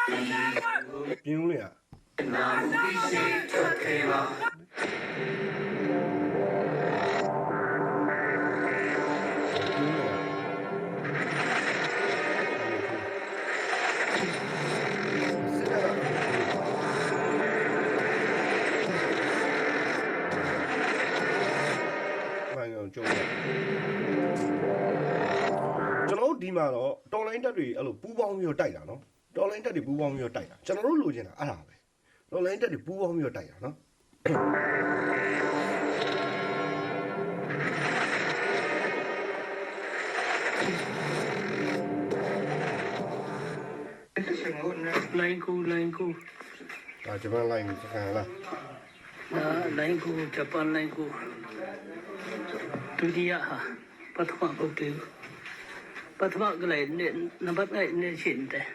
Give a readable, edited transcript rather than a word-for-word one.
ပြင်းဦးလေကျွန်တော်ဒီမှာတော့တော်လိုင်းတက်တွေအဲ့လိုပူးပေါင်းပြီးတော့တိုက်တာနော်တော်လိုင်းတက်တွေပူးပေါင်းပြီးတော့တိုက်တာကျွန်တော်တို့လိုချင်တာအဲ့ဒါပဲတော်လိုင်းတက်တွေပူးပေါင်းပြီးတော့တိုက်တာနော်လိုင်းကူဒါဂျပန်လိုင်းစကန်လားလိုင်းကူဂျပန်လိုင်းကူဒုတိယဟာပထမပုတ်တယ်ပထမကလည်းနံပါတ်1နဲ့ရှင်းတယ်